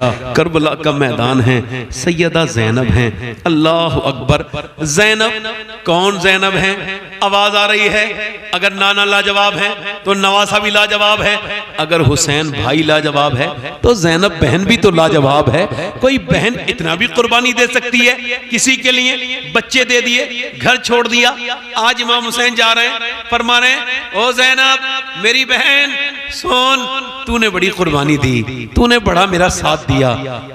Karbala का मैदान है, सैयदा ज़ैनब हैं। अल्लाह अकबर। ज़ैनब कौन ज़ैनब है? आवाज आ रही है। अगर नाना लाजवाब है तो नवासा भी लाजवाब है, अगर हुसैन भाई लाजवाब है तो ज़ैनब बहन भी तो लाजवाब है। कोई बहन इतना भी कुर्बानी दे सकती है किसी के लिए? बच्चे दे दिए, घर छोड़ दिया। आज इमाम हुसैन जा रहे हैं, फरमा रहे हैं ओ ज़ैनब मेरी बहन सुन, तूने बड़ी कुर्बानी दी, तूने बड़ा मेरा साथ दिया।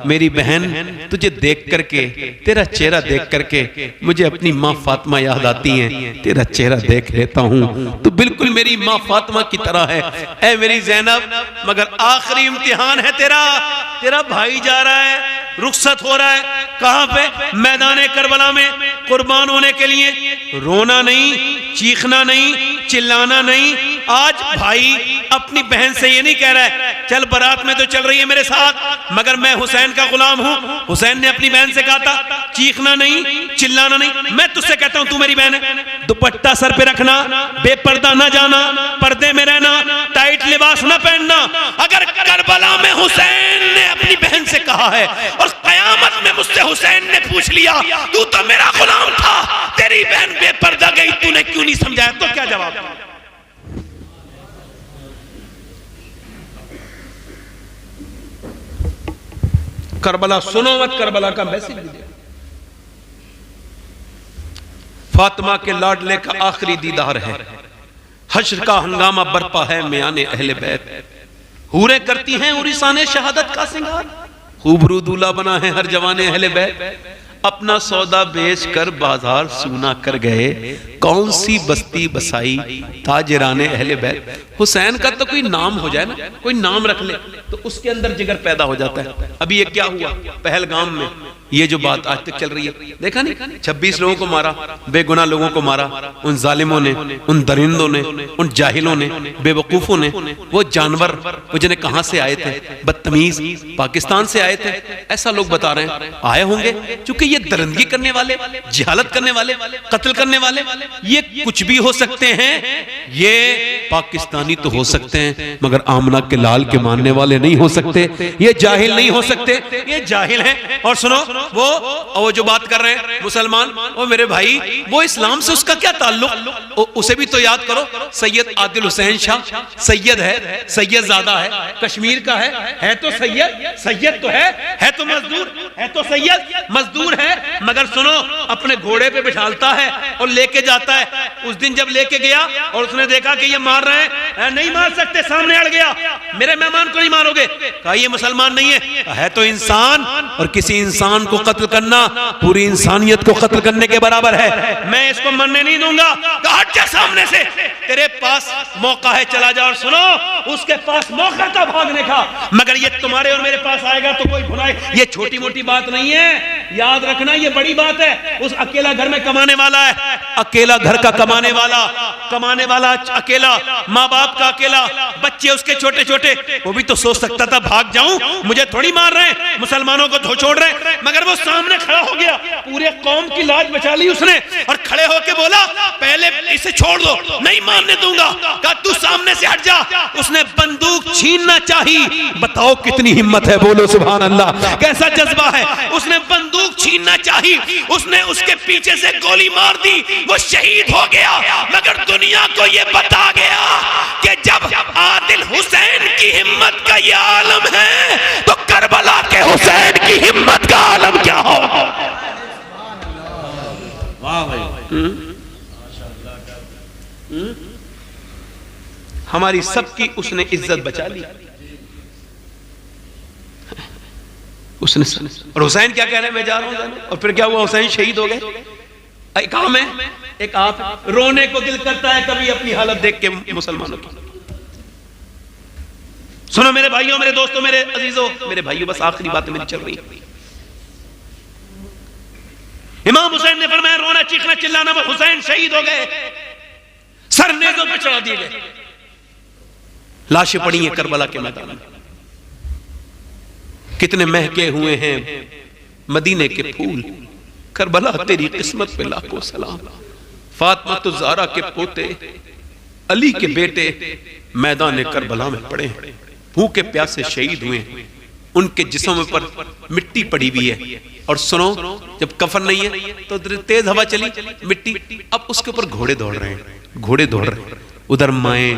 मेरी बहन तुझे देख करके, तेरा चेहरा देख करके मुझे अपनी माँ फातिमा याद आती है। तेरा चेहरा देख लेता हूँ तो बिल्कुल मेरी माँ फातिमा की तरह है। ऐ मेरी ज़ैनब, मगर आखिरी इम्तिहान है तेरा। तेरा भाई जा रहा है, रुखसत हो रहा है। कहां पे? मैदान करबला में कुर्बान होने के लिए। रोना नहीं, चीखना नहीं, चिल्लाना नहीं। आज भाई अपनी बहन से ये नहीं कह रहा है चल बारात में तो चल रही है मेरे साथ, मगर मैं हुसैन का गुलाम हूं। हुसैन ने अपनी बहन से कहा था चीखना नहीं, चिल्लाना नहीं। मैं तुझसे कहता हूं तू मेरी बहन है, दुपट्टा सर पे रखना, बेपर्दा ना जाना, पर्दे में रहना, टाइट लिबास ना पहनना। अगर करबला में हुसैन ने अपनी बहन से कहा है और कयामत में मुझसे हुसैन ने पूछ लिया तू तो मेरा गुलाम था, तेरी बहन बेपर्दा गई, तूने क्यों नहीं समझाया, तो क्या जवाब? करबला सुनो मत, करबला का मैसेज दे। फातिमा के लाडले का आखिरी दीदार है, हश्र का हंगामा बरपा है मियाने अहले बैत। हूरे करती हैं उरिसाने शहादत का सिंगार, खूबरू दूल्हा बना है हर जवाने अहले बैत। अपना सौदा बेच कर बाजार सूना कर गए, कौन सी बस्ती बसाई ताजराने अहले बैत। हुसैन का तो कोई नाम हो जाए ना, कोई नाम रख ले तो उसके अंदर जिगर पैदा हो जाता है। अभी ये क्या हुआ पहलगाम में, ये जो बात आज तक चल रही है, देखा नहीं? 26 लोगों को मारा, बेगुनाह लोगों को मारा, उन जालिमों ने, उन दरिंदों ने, उन जाहिलों ने, बेवकूफों ने। वो जानवर वो जिन्हें कहां से आए थे, बदतमीज पाकिस्तान से आए थे, ऐसा लोग बता रहे हैं आए होंगे। क्योंकि ये दरिंदगी करने वाले, जिहालत करने वाले, कत्ल करने वाले, ये कुछ भी हो सकते हैं। ये पाकिस्तानी तो हो सकते हैं मगर आमना के लाल के मानने वाले नहीं हो सकते। ये जाहिल नहीं हो सकते, ये जाहिल हैं। और सुनो वो जो बात कर रहे हैं मुसलमान, वो मेरे भाई वो इस्लाम से उसका क्या ताल्लुक, उसे भी तो याद करो। सैयद आदिल हुसैन शाह सैयद है, सैयद ज़ादा है, कश्मीर का है तो सैयद, सैयद तो है तो मजदूर, है तो सैयद, मजदूर है। मगर सुनो अपने घोड़े पे बिठालता है और लेके जाता है। उस दिन जब लेके गया और उसने देखा कि ये मार रहे हैं, नहीं मार सकते, सामने अड़ गया, मेरे मेहमान को नहीं मारोगे। कहा ये मुसलमान नहीं है तो इंसान, और किसी इंसान को कत्ल करना पूरी इंसानियत को कत्ल करने के बराबर है। मैं इसको मरने नहीं दूंगा। हट जा सामने से, तेरे पास मौका है, चला जा। और सुनो उसके पास मौका था भागने का, मगर ये तुम्हारे और मेरे पास आएगा तो कोई भुलाए। ये छोटी मोटी बात नहीं है, याद रखना ये बड़ी बात है। उस अकेला घर में कमाने वाला है, अकेला घर का कमाने वाला अकेला, माँ बाप का अकेला, बच्चे उसके छोटे छोटे। वो भी तो सोच सकता था भाग जाऊं, मुझे थोड़ी मार रहे हैं, मुसलमानों को छोड़ रहे हैं। मगर वो सामने खड़ा हो गया, पूरे कौम की लाज बचा ली उसने, और खड़े होके बोला पहले इसे छोड़ दो, नहीं मारने दूंगा। कहा तू सामने से हट जा। उसने बंदूक छीनना चाही, बताओ कितनी हिम्मत है, बोलो सुभान अल्लाह, कैसा जज्बा है। उसने बंदूक छीनना चाही, उसने उसके पीछे से गोली मार दी, वो शहीद हो गया। मगर दुनिया को ये बता गया कि जब आदिल हुसैन की हिम्मत का ये आलम है तो करबला के हुसैन की हिम्मत का आलम क्या हो। वाह भाई, हमारी सबकी उसने इज्जत बचा ली उसने। और हुसैन क्या कह रहे हैं, मैं जा रहा हूं, और फिर क्या हुआ, हुसैन शहीद हो गए। एक काम है, एक आप रोने को दिल करता है कभी अपनी हालत देख के मुसलमानों की। सुनो मेरे भाइयों, मेरे दोस्तों, मेरे अजीजों, मेरे भाइयों, बस आखिरी बात मेरी चल रही है। इमाम हुसैन ने फरमाया रोना चीखना चिल्लाना, वो हुसैन शहीद हो गए, सर नेज़ों पे चढ़ा दिए गए, लाशें पड़ी हैं करबला के मैदान में। कितने महके हुए हैं मदीने के फूल, करबला तेरी किस्मत पे लाखों सलाम। फातिमा तो ज़हरा के पोते, अली के बेटे मैदान करबला में पड़े हैं, भूखे प्यासे शहीद हुए, उनके जिस्म पर मिट्टी पड़ी हुई है। और सुनो, जब कफन नहीं है तो तेज हवा चली, मिट्टी, अब उसके ऊपर घोड़े दौड़ रहे हैं, घोड़े दौड़ रहे हैं। उधर माएँ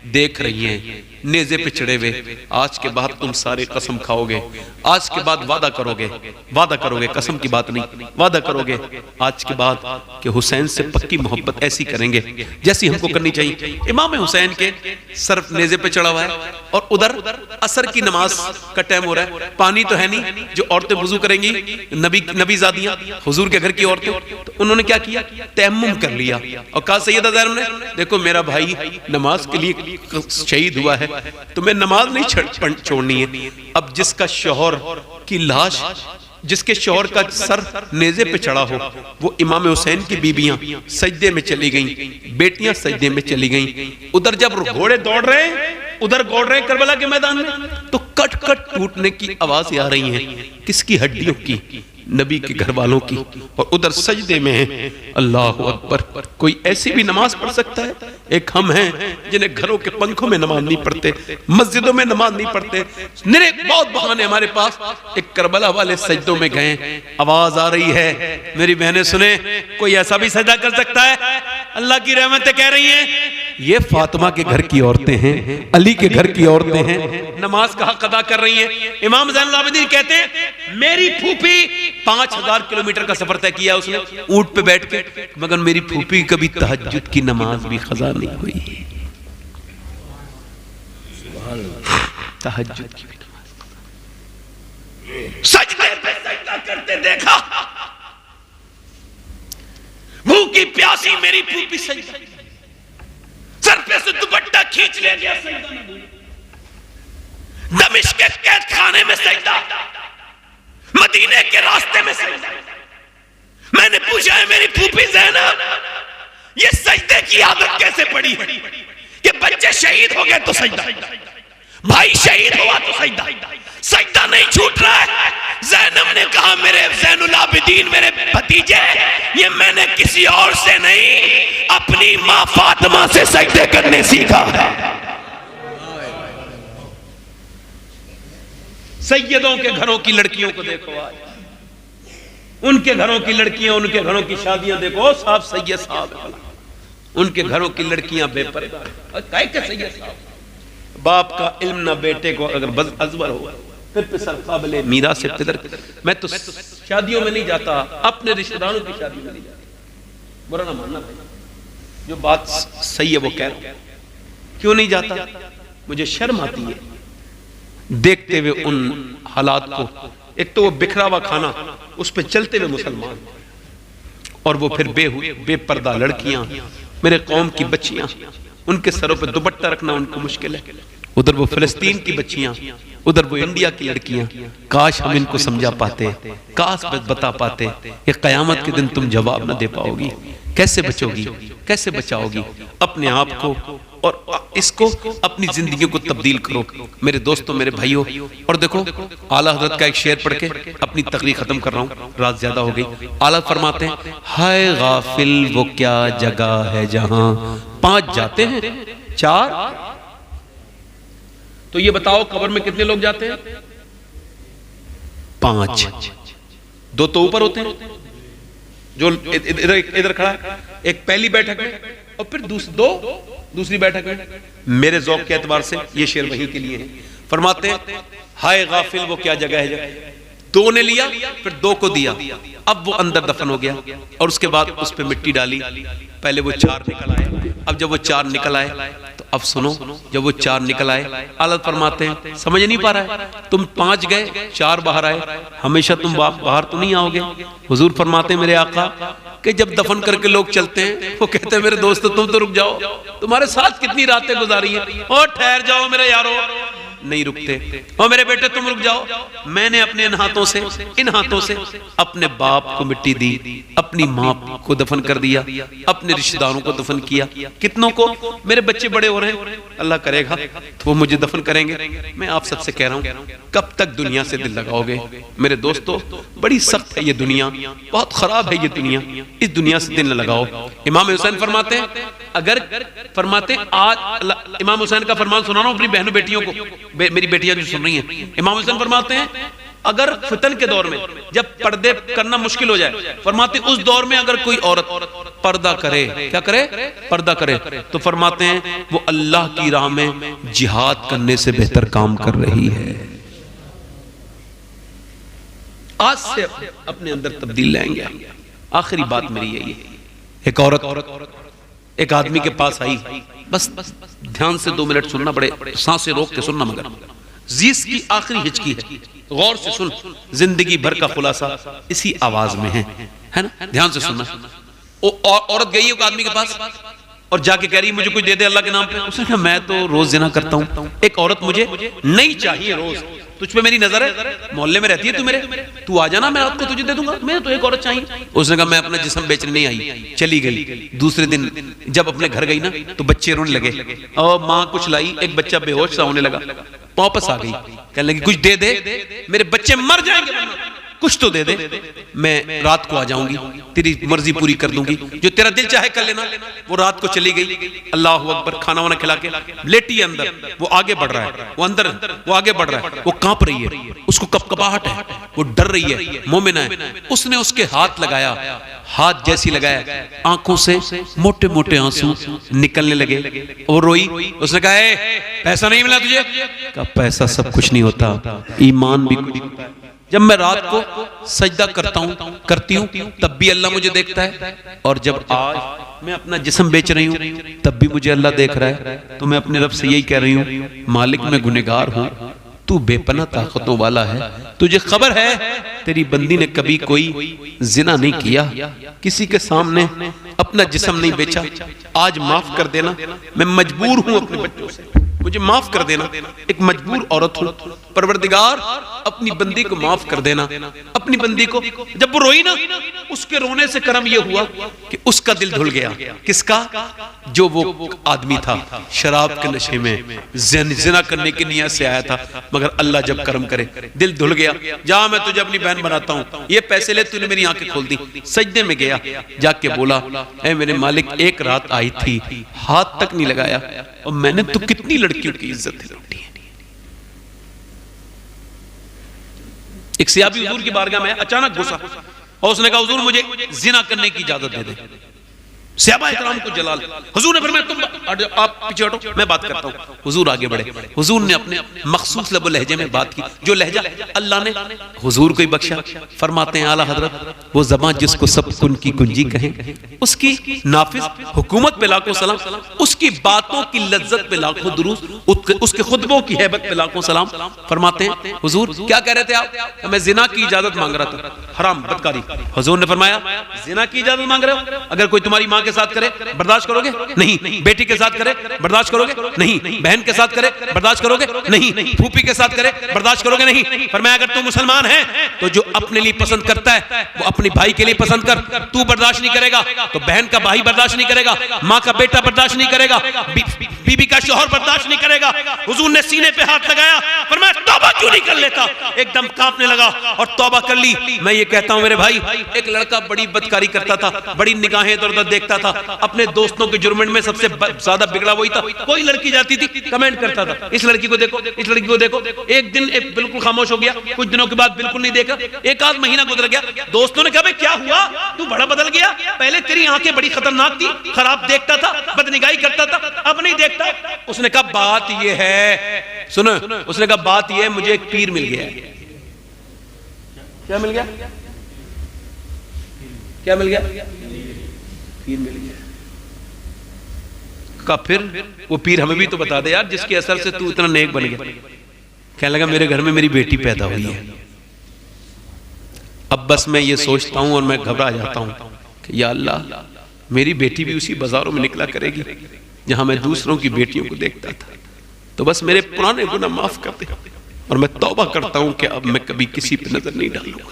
देख रही हैं नेज़े पे चढ़े हुए, आज के बाद तुम सारे कसम खाओगे, आज के बाद वादा करोगे, वादा करोगे, कसम की बात नहीं, वादा करोगे आज के बाद कि हुसैन से पक्की मोहब्बत ऐसी करेंगे जैसी हमको करनी चाहिए। इमाम हुसैन के सर नेज़े पे चढ़ा हुआ है और उधर असर की नमाज का टाइम हो रहा है, पानी तो है नहीं जो औरतें वुजू करेंगी, नबीजादियां, हुजूर के घर की औरतें, तो उन्होंने क्या किया, तयम्मुम कर लिया और कहा सैयदा ज़ैनब ने, देखो मेरा भाई नमाज के लिए शहीद हुआ है, तुम्हें नमाज नहीं छोड़नी है। अब जिसका शौहर की लाश, जिसके शौहर का सर नेज़े पे चढ़ा हो, वो इमाम हुसैन की बीबियां सजदे में चली गईं, बेटियां सजदे में चली गईं। उधर जब घोड़े दौड़ रहे हैं, उधर दौड़ रहे हैं करबला के मैदान में, तो कट कट टूटने की आवाजें आ रही हैं, किसकी? हड्डियों की, नबी के घर वालों की। और उधर सजदे में है। अल्लाह अकबर। कोई ऐसी भी नमाज पढ़ सकता है? एक हम हैं जिन्हें घरों के पंखों में नमाज नहीं पढ़ते, मस्जिदों में नमाज नहीं पढ़ते, निरे बहुत बहाने हमारे पास। एक करबला वाले सजदों में गए, आवाज आ रही है, मेरी बहनें सुने, कोई ऐसा भी सजदा कर सकता है? अल्लाह की रहमतें कह रही हैं, ये फातिमा के घर की औरतें हैं, अली के घर की औरतें हैं, नमाज का हक अदा कर रही हैं। इमाम ज़ैनुल आबिदीन कहते हैं, मेरी फूफी 5000 किलोमीटर का सफर तय किया उसने ऊंट पे बैठ के, मगर मेरी फूफी कभी तहज्जुद की नमाज भी क़ज़ा नहीं हुई, तहज्जुद की भी नमाज, सजदे पे सजदा करते देखा, भूखी प्यासी मेरी फूफी सजदा, सर पे से दुपट्टा खींच ले गया, सजदा में भूल, दमिश्क के कैद खाने में सजदा, मदीने के रास्ते में सजदा। मैंने पूछा है मेरी फूफी ज़ैनब, ये सजदे की आदत कैसे पड़ी है कि बच्चे शहीद हो गए तो सजदा, भाई शहीद हुआ तो सजदा, सजदा नहीं छूट रहा है। ज़ैनब ने कहा, मेरे ज़ैनुल आबिदीन, मेरे भतीजे, ये मैंने किसी और से नहीं, अपनी माँ फातिमा से सजदे करने सीखा है। सैयदों के घरों की लड़कियों को देखो आज, उनके घरों की लड़कियां, उनके घरों की शादियां देखो, साहब सैयद साहब, उनके घरों की लड़कियां बेपर्दा, कैसे सैयद साहब, बाप का इल्म ना बेटे को अगर बस अजबर हो, फिर पिसर काबिले मीरा से पिदर। मैं तो शादियों में नहीं जाता, अपने रिश्तेदारों की शादी में नहीं जाता, बुरा ना मानना भाई, जो बात सही है वो कह रहा हूं। क्यों नहीं जाता? मुझे शर्म आती है देखते हुए उन हालात को। एक तो वो बिखरा हुआ खाना, उस पे चलते हुए मुसलमान, और वो फिर बेपर्दा लड़कियां, मेरे कौम की बच्चियां, उनके सरों पे दुपट्टा रखना उनको मुश्किल है। उधर वो फिलिस्तीन की बच्चियां, उधर वो इंडिया की लड़कियां। काश हम इनको समझा पाते, काश बता पाते। ये कयामत के दिन तुम जवाब न दे पाओगी, कैसे बचोगी, कैसे बचाओगी अपने आप को और इसको, अपनी जिंदगी को तब्दील करो मेरे दोस्तों, मेरे भाइयों। और देखो, आला हजरत का एक शेर पढ़ के अपनी तकरीर खत्म कर रहा हूँ, रात ज्यादा हो गई। आला फरमाते हैं, हाय गाफिल वो क्या जगह है जहां 5 जाते हैं 4। तो ये बताओ कब्र में कितने लोग जाते हैं? 5। 2 तो ऊपर होते हैं, जो इधर खड़ा है, एक पहली बैठक में, और फिर 2 दूसरी बैठक में। मेरे ज़ौक़ के एतबार से ये शेर वहीं के लिए है। फरमाते हैं, हाय गाफिल वो क्या जगह है, 2 ने लिया, फिर 2 को दिया, अब वो अंदर दफन हो गया, और उसके बाद उस पे मिट्टी डाली, पहले वो 4 निकल आए। अब जब वो 4 निकल आए, तो अब सुनो, जब वो 4 निकल आए, आलत फरमाते हैं, समझ नहीं पा रहा है, तुम 5 गए 4 बाहर आए, हमेशा तुम बाहर तो नहीं आओगे। हुजूर फरमाते हैं मेरे आका कि जब दफन करके लोग चलते हैं, वो कहते हैं मेरे दोस्त तुम तो रुक जाओ, तुम्हारे साथ कितनी रातें गुजारी हैं, और ठहर जाओ मेरे यारो, नहीं रुकते। और मेरे बेटे तुम रुक जाओ, मैंने अपने इन हाथों से अपने बाप को मिट्टी दी, अपनी माँ को दफन कर दिया, अपने रिश्तेदारों को दफन किया। कितनों को? मेरे बच्चे बड़े हो रहे हैं, अल्लाह करेगा तो वो मुझे दफन करेंगे। मैं आप सबसे कह रहा हूँ, कब तक दुनिया से दिल लगाओगे मेरे दोस्तों? बड़ी सख्त है ये दुनिया, बहुत खराब है ये दुनिया, इस दुनिया से दिल न लगाओ। इमाम हुसैन फरमाते हैं, अगर फरमाते आज इमाम हुसैन का फरमान सुना रहा हूं अपनी बहनों बेटियों को, मेरी बेटियां जो सुन रही हैं, इमाम हुसैन फरमाते हैं अगर फितन के दौर में जब पर्दे करना मुश्किल हो जाए, फरमाते उस दौर में अगर कोई औरत पर्दा करे, क्या करे, पर्दा करे, तो फरमाते हैं वो अल्लाह की राह में जिहाद करने से बेहतर काम कर रही है। आज से अपने अंदर तब्दील लाएंगे। आखिरी बात मेरी यही है, एक औरत एक आदमी के पास आई, बस ध्यान से 2 मिनट सुनना, बड़े सांसें रोक के सुनना, मगर जीस की आखिरी हिचकी है, गौर से सुन, जिंदगी भर का खुलासा इसी आवाज में है ना, ध्यान से सुनना। औरत गई एक आदमी के पास और जाके कह रही मुझे कुछ दे दे अल्लाह के नाम पे। उसने कहा मैं तो रोज जिना करता हूं, एक औरत मुझे नहीं चाहिए, रोज तुझ पे मेरी नजर है, मोहल्ले में रहती है, तू आ जाना, मैं रात को तुझे दे दूंगा, मैं तो एक औरत चाहिए। उसने कहा मैं अपना जिस्म बेचने नहीं आई, चली गई। दूसरे दिन जब अपने घर गई ना तो बच्चे रोने लगे और माँ कुछ लाई, एक बच्चा बेहोश सा होने लगा, वापस आ गई, कहने लगी कुछ दे दे, मेरे बच्चे मर जाएंगे, कुछ तो दे दे, मैं रात को आ जाऊंगी, तेरी मर्जी पूरी कर दूंगी, जो तेरा दिल चाहे कर लेना। वो रात को चली गई, अल्लाह अकबर, खाना वाना खिला के लेटी अंदर, वो आगे बढ़ रहा है, वो अंदर, वो आगे बढ़ रहा है, वो कांप रही है, उसको कपकपाहट है, वो डर रही है, मोमिना है। उसने उसके हाथ लगाया, हाथ जैसी लगाया, आंखों से मोटे मोटे आंसू निकलने लगे, वो रोई। उसने कहा पैसा नहीं मिला तुझे? कहा पैसा सब कुछ नहीं होता, ईमान भी कुछ नहीं होता। जब मैं रात को सजदा करती हूँ तब भी अल्लाह मुझे देखता है, और जब आज मैं अपना जिस्म बेच रही हूँ तब भी मुझे अल्लाह देख रहा है। तो मैं अपने रब से यही कह रही हूँ, मालिक मैं गुनहगार हूँ, तू बेपनाह ताकतों वाला है, तुझे खबर है तेरी बंदी ने कभी कोई जिना नहीं किया, किसी के सामने अपना जिस्म नहीं बेचा, आज माफ कर देना, मैं मजबूर हूँ अपने बच्चों से, मुझे माफ कर देना, एक मजबूर औरत हूं, परवरदिगार अपनी बंदी को माफ कर देना। अपनी बंदी को जब वो रोई ना, उसके रोने से करम ये हुआ कि उसका दिल धुल गया। किसका? जो वो आदमी था शराब के नशे में जिना करने की नियत से आया था, मगर अल्लाह जब करम करे दिल धुल गया। जा मैं तुझे अपनी बहन बनाता हूं, ये पैसे ले, तूने मेरी आंखें खोल दी। सजदे में गया, जाके बोला ऐ मेरे मालिक, एक रात आई थी, हाथ तक नहीं लगाया, और मैंने तो कितनी लड़कियों की इज्जत लूटी है। एक सहाबी हुजूर की बारगाह में अचानक घुसा और उसने कहा हुजूर मुझे जिना करने की इजाजत दे दे। सहाबा इकराम को जलाल, हुजूर ने फरमाया तुम आप पीछे हटो, मैं बात करता हूं। हुजूर आगे बढ़े, हुजूर ने अपने मखसूस लबो लहजे में बात की, जो लहजा अल्लाह ने हुजूर को ही बख्शा। फरमाते हैं आला हजरत, वो ज़बान जिसको सब कुन की कुंजी कहें, उसकी नाफिज हुकूमत पे लाखों सलाम, उसकी बातों की लज्जत पे लाखों दुरूद, उसके खुतबों की हैबत पे लाखों सलाम। फरमाते हैं हुजूर क्या कह रहे थे आप? मैं जिना की इजाजत मांग रहा था, हराम बदकारी। हुजूर ने फरमाया जिना की इजाजत मांग रहे हो? अगर कोई तुम्हारी मां के साथ करे बर्दाश्त करोगे? नहीं। बेटी के साथ करे बर्दाश्त करोगे? नहीं। बहन के साथ करे बर्दाश्त करोगे? नहीं। फूफी के साथ करे बर्दाश्त करोगे? नहीं। फरमाया अगर तू मुसलमान है तो जो अपने लिए पसंद करता है वो अपने भाई के लिए पसंद कर, तू बर्दाश्त नहीं करेगा तो बहन का भाई बर्दाश्त नहीं करेगा, मां का बेटा बर्दाश्त नहीं करेगा, बीबी का शौहर बर्दाश्त नहीं करेगा। हुजूर ने सीने पे हाथ लगाया, फरमाया तौबा क्यों नहीं कर लेता? एकदम कांपने लगा और तौबा कर ली। मैं ये कहता हूं मेरे भाई, एक लड़का बड़ी बदकारी करता था, बड़ी निगाहें इधर उधर देखता था, अपने दोस्तों के जुर्मन में सबसे ज्यादा बिगड़ा वही था। कोई लड़की जाती थी कमेंट करता था, इस लड़की को देखो, इस लड़की को देखो। एक दिन बिल्कुल खामोश हो गया, कुछ दिनों के बाद बिल्कुल नहीं देखा, एक आध महीना गुजर गया। दोस्तों ने कहा भाई क्या हुआ, तू बड़ा बदल गया, पहले तेरी आंखें बड़ी खतरनाक थी, खराब देखता था, बदनिगाही करता था, अब नहीं देखता। उसने कहा बात ये है, सुनो, उसने कहा बात ये है मुझे एक पीर मिल गया। क्या मिल गया? क्या मिल गया? पीर मिल गया। का फिर वो पीर हमें भी तो बता दे यार, जिसके असर से तू इतना नेक बन गया। कहने लगा मेरे घर में मेरी बेटी पैदा हुई है, अब बस मैं ये सोचता हूं और मैं घबरा जाता हूं कि या अल्लाह मेरी बेटी भी उसी बाजारों में निकला करेगी जहां मैं दूसरों की बेटियों को देखता था, तो बस मेरे पुराने गुनाह माफ कर दे। और मैं तौबा करता हूं कि अब मैं कभी किसी पे नजर नहीं डालूंगा,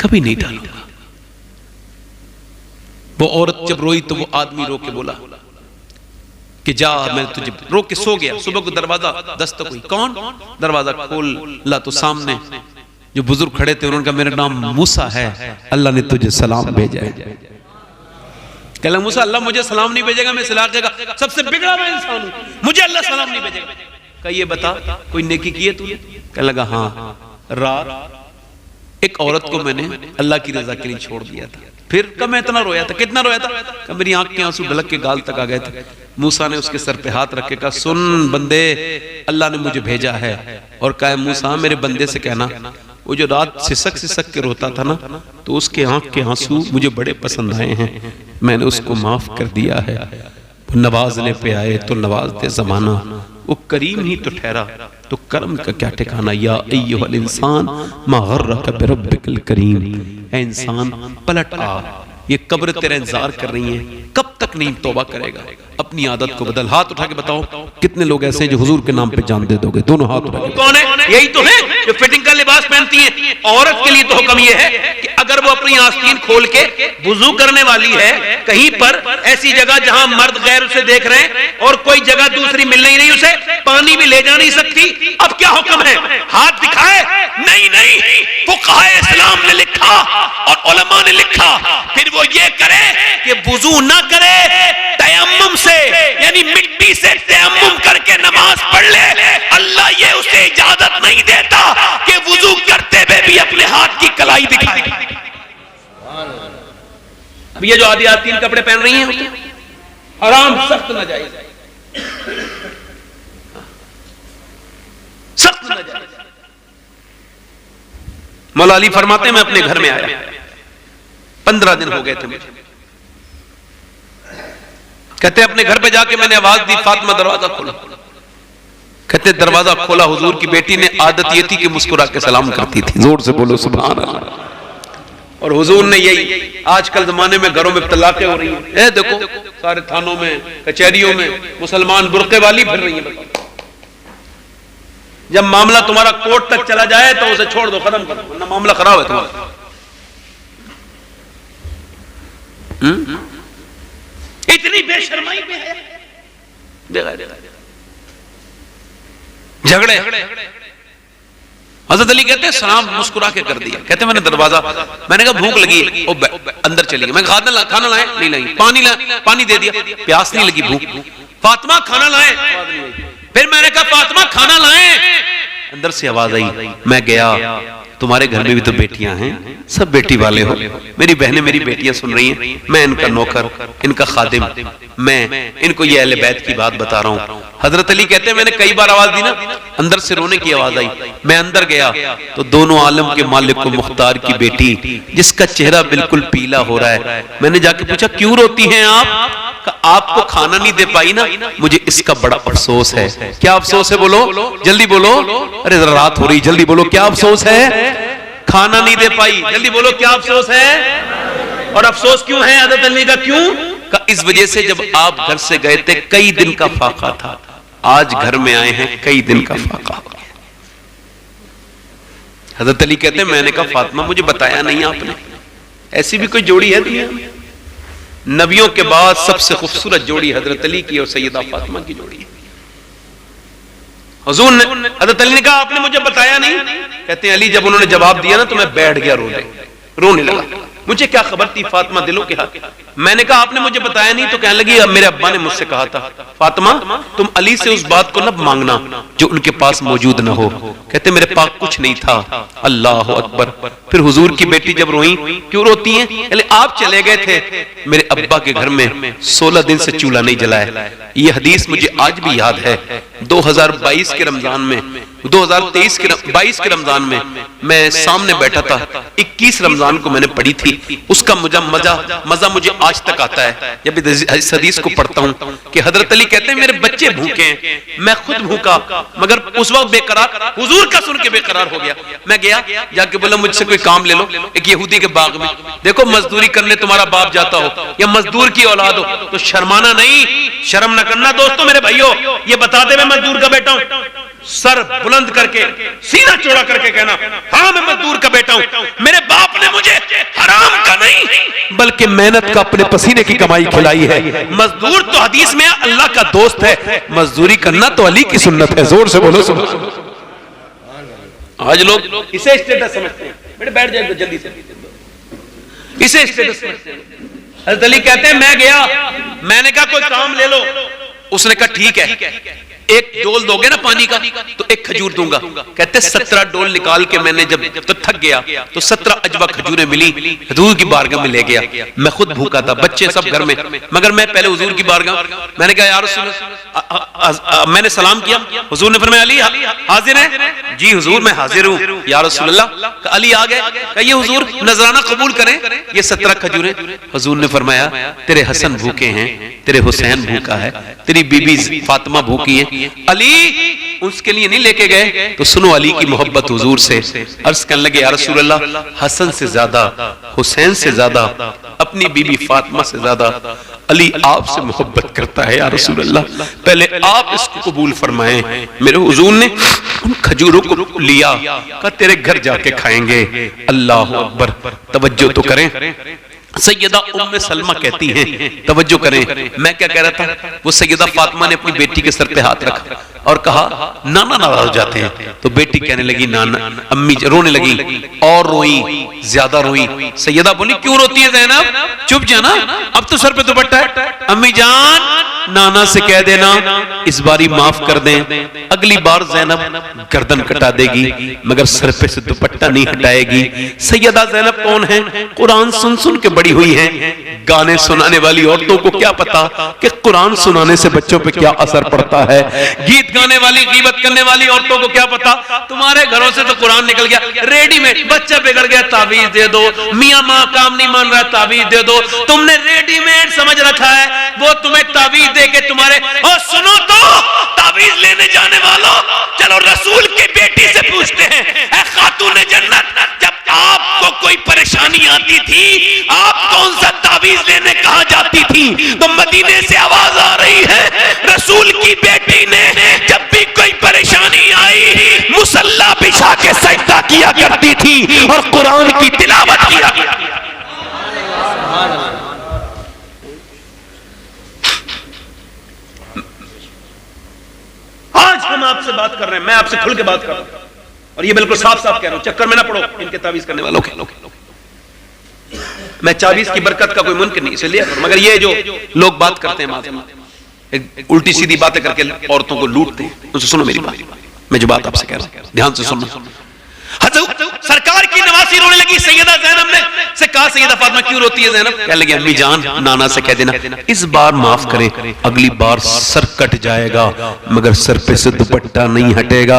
कभी नहीं डालूंगा। वो औरत जब रोई तो वो आदमी रो के बोला कि जा, मैं तुझे रो के सो गया। सुबह को दरवाजा दस्तक हुई, कौन? दरवाजा खोला तो सामने जो बुजुर्ग खड़े थे उन्होंने कहा मेरा नाम मूसा है, अल्लाह ने तुझे सलाम भेजा है। कहला मूसा अल्लाह मुझे सलाम नहीं भेजेगा, मैं इस इलाके का सबसे बिगड़ा हुआ इंसान हूं, मुझे अल्लाह सलाम नहीं भेजेगा। कहा ये बता कोई नेकी की है तूने? कहने लगा हाँ, रात एक औरत को मैंने अल्लाह की रजा के लिए छोड़ दिया था। फिर कब मैं इतना रोया था? कितना रोया था? कब मेरी आंख के आंसू ढलक के गाल तक आ गए थे। मूसा ने उसके सर पे हाथ रख के कहा सुन बंदे, अल्लाह ने मुझे भेजा है और कहा मूसा मेरे बंदे से कहना वो जो रात सिसक सिसक के रोता था ना, तो उसके आंख के आंसू मुझे बड़े पसंद आए हैं, मैंने उसको माफ कर दिया है। वो नवाजने पे आए तो नवाज दे जमाना, वो करीम ही तो ठहरा तो कर्म का क्या ठिकाना। या अय्युहल इंसान मा गर्रका बिरब्बिकल करीम, ऐ इंसान पलट आ, ये कब्र तेरा इंतजार कर रही है, कब तक नहीं तौबा करेगा? अपनी आदत को बदल। हाथ उठा के बताओ कितने लोग ऐसे हैं जो हुजूर के नाम पे जान दे दोगे? दोनों हाथ उठा के। कौन है? यही तो है जो फिटिंग का लिबास पहनती है। औरत के लिए तो हुक्म ये है कि अगर वो अपनी आस्तीन खोल के वुजू करने वाली है कहीं पर ऐसी जगह जहां मर्द गैर उसे देख रहे हैं और कोई जगह दूसरी मिल नहीं, उसे पानी भी ले जा नहीं सकती, अब क्या हुक्म है? हाथ दिखाए? नहीं, फुक़हा इस्लाम ने लिखा और उलमा ने लिखा, फिर वो ये करे कि वुजू ना करे, तयम्मुम से यानी मिट्टी से तयम्मुम करके नमाज पढ़ ले। अल्लाह ये उसे इजाजत नहीं देता कि वुजू करते हुए भी अपने हाथ की कलाई दिखाए। अब ये जो आधी आस्तीन कपड़े पहन रही हैं हराम, सख्त नाजायज, सख्त नाजायज। मौला अली फरमाते मैं अपने घर में आया, 15 दिन हो गए थे मुझे। कहते अपने घर पे जाके मैंने आवाज दी फातिमा दरवाजा खोला। कहते दरवाजा खोला, हुजूर की बेटी ने आदत ये थी कि मुस्कुरा के सलाम करती थी। जोर से बोलो सुभान अल्लाह। और हुजूर ने यही, आजकल जमाने में घरों में तलाकें हो रही हैं, ए देखो सारे थानों में कचहरियों में मुसलमान बुर्के वाली फिर रही है। जब मामला तुम्हारा कोर्ट तक चला जाए तो उसे छोड़ दो, खत्म करो, वरना मामला खराब है तुम्हारा। इतनी बेशर्माई में है, देखा झगड़े। हजरत अली कहते हैं सलाम मुस्कुरा के कर दिया। कहते मैंने दरवाजा, मैंने कहा भूख लगी, अंदर चली। मैं खाना लाए, नहीं लाई, पानी दे दिया, प्यास नहीं लगी, भूख। फातिमा खाना लाए, फिर मैंने कहा फातिमा खाना लाए, अंदर से आवाज आई। मैं गया, तुम्हारे घर में भी तो बेटियां हैं, सब बेटी वाले हो, मेरी बहनें मेरी बेटियां सुन रही हैं, मैं इनका नौकर, इनका खादिम, मैं इनको ये अहले बैत की बात बता रहा हूं। हजरत अली कहते हैं मैंने कई बार आवाज दी ना, अंदर से रोने की आवाज आई। मैं अंदर गया तो दोनों आलम के मालिक को मुख्तार की बेटी, जिसका चेहरा बिल्कुल पीला हो रहा है, मैंने जाके पूछा क्यों रोती हैं आप? आपको खाना नहीं दे पाई ना, मुझे इसका बड़ा अफसोस है। क्या अफसोस है? बोलो जल्दी बोलो। अरे रात हो रही, जल्दी बोलो क्या अफसोस है? खाना नहीं दे पाई, जल्दी बोलो क्या अफसोस है? और अफसोस क्यों है हज़रत अली का? क्यों का? इस वजह से जब आप घर से गए थे कई दिन का फाका था, आज घर में आए हैं कई दिन का फाका हो गया। हज़रत अली कहते हैं मैंने कहा फातिमा मुझे बताया नहीं आपने, ऐसी भी कोई जोड़ी है दुनिया में? नबियों के बाद सबसे खूबसूरत जोड़ी हजरत अली की और सैयदा फातिमा की जोड़ी है। हुजूर ने, हजरत अली ने कहा आपने मुझे बताया नहीं? कहते हैं अली जब उन्होंने जवाब दिया ना तो मैं बैठ गया रोने लगा। मुझे क्या खबर थी फातिमा दिलों के हाथ। मैंने कहा आपने मुझे बताया नहीं, तो कहने लगी अब मेरे अब्बा ने मुझसे कहा था फातिमा तुम अली से उस बात को न मांगना जो उनके पास मौजूद न हो। कहते मेरे पास कुछ नहीं था। अल्लाह अकबर। फिर हुजूर की बेटी जब रोई, क्यों रोती हैं? आप चले गए थे, मेरे अब्बा के घर में 16 दिन से चूल्हा नहीं जलाया। ये हदीस मुझे आज भी याद है। 2022 के रमजान में, 2023 के 22 के रमजान में मैं सामने बैठा था, 21 रमजान को मैंने पढ़ी थी। उसका मजा मुझे आज तक आता है जब इस हदीस को पढ़ता हूँ कि हजरत अली कहते हैं मेरे बच्चे भूखे हैं, मैं खुद भूखा, मगर उस वक्त बेकरार, हुजूर का सुन के बेकरार हो गया। मैं गया, जाके बोला मुझसे कोई काम ले लो। एक यहूदी के बाग में, देखो मजदूरी करने तुम्हारा बाप जाता हो या मजदूर की औलाद हो तो शर्माना नहीं, शर्म न करना। दोस्तों मेरे भाइयों, ये बताते मैं मजदूर का बेटा हूं, सर बुलंद करके सीना चौड़ा करके कहना हाँ मैं मजदूर का बेटा हूं। मेरे बाप ने मुझे हराम का नहीं बल्कि मेहनत का अपने पसीने की कमाई खिलाई है। मजदूर तो हदीस में अल्लाह का दोस्त है, मजदूरी करना तो अली की सुन्नत है। जोर से बोलो सुनो। आज लोग इसे स्टेटस समझते हैं। बेटे बैठ जाए जल्दी से, इसे स्टेटस समझते हैं। हज़रत अली कहते हैं मैं गया, मैंने कहा कोई काम ले लो। उसने कहा ठीक है, एक डोल दोगे ना पानी का तो एक खजूर दूंगा। कहते 17 डोल निकाल के मैंने जब तो थक गया तो 17 अजवा खजूरें मिली, हुजूर की बारगाह में ले गया। मैं खुद भूखा था, बच्चे सब घर में, मगर मैं पहले हुजूर की बारगाह, मैंने कहा या रसूल अल्लाह, मैंने सलाम किया। हुजूर ने फरमाया अली हाजिर है? जी हुजूर मैं हाजिर हूँ या रसूल अल्लाह। अली आ गए, कहिए हुजूर नजराना कबूल करें, ये 17 खजूरें। हुजूर ने फरमाया तेरे हसन भूखे हैं, तेरे हुसैन भूखा है, तेरी बीबी फातिमा भूखी है। अली उसके लिए नहीं लेके गए। तो सुनो अली की मोहब्बत हुजूर से। अर्ज करने लगे या रसूल अल्लाह, हसन से ज्यादा, हुसैन से ज्यादा, अपनी बीबी फातिमा से ज्यादा अली आपसे मोहब्बत करता है या रसूल अल्लाह, पहले आप इसको कबूल फरमाएं। मेरे हुजूर ने उन खजूरों को लिया, कहा तेरे घर जाके खाएंगे। अल्लाह अकबर, तवज्जो तो करें। सैयदा उम्मे सलमा कहती हैं, तवज्जो करें, मैं क्या कह रहा था, वो सैयदा फातिमा ने अपनी बेटी के सर पे हाथ रखा और कहा नाना नाराज हो जाते हैं। तो बेटी कहने लगी नाना, अम्मी रोने लगी और रोई, ज्यादा रोई। सैयदा बोली क्यों रोती है ज़ैनब, चुप जाना, अब तो सर पे दुपट्टा है। अम्मी जान नाना से कह देना इस बारी माफ कर दें, अगली बार ज़ैनब गर्दन कटा देगी मगर सर पे से दुपट्टा नहीं हटाएगी। सैयदा ज़ैनब कौन है, कुरान सुन सुन के बड़ी हुई हैं। गाने सुनाने वाली औरतों को क्या पता कि कुरान सुनाने से बच्चों पे क्या असर पड़ता है। गीत गाने वाली, गीबत करने वाली औरतों को क्या पता, तुम्हारे घरों से तो कुरान निकल गया रेडीमेड। बच्चा बिगड़ गया ताबीज दे दो, मियां मां काम नहीं मान रहा ताबीज दे दो। तुमने रेडीमेड समझ रखा है, वो तुम्हें ताबीज दे के तुम्हारे, और सुनो तो ताबीज लेने जाने वालों, चलो रसूल की बेटी से पूछते हैं, ऐ खातून जन्नत, जब आपको कोई परेशानी आती थी आप कौन सा ताबीज लेने कहां जाती थी? तो मदीने से आवाज आ रही है, रसूल की बेटी ने जब भी कोई परेशानी आई मुसल्ला बिछा के सजदा किया करती थी और कुरान की तिलावत किया करती थी। आज हम आपसे बात कर रहे हैं, मैं आपसे खुल के बात कर रहा हूं और ये बिल्कुल साफ साफ कह रहा हूं, चक्कर में ना पड़ो इनके ताबीज करने वालों के। मैं ताबीज की बरकत का कोई मुमकिन नहीं इसलिए, मगर ये जो लोग बात करते हैं माथे में उल्टी सीधी बातें करके औरतों को लूटते हैं, उनसे सुनो मेरी बात, मैं जो बात आपसे कह रहा हूं ध्यान से सुनना। सरकार की नवासी रोने लगी, सैयदा ज़ैनब ने से कहा सैयदा फातिमा क्यों रोती है ज़ैनब? कह लगी अम्मी जान नाना से कह देना इस बार माफ करें, अगली बार सर कट जाएगा मगर सर पे से दुपट्टा नहीं हटेगा।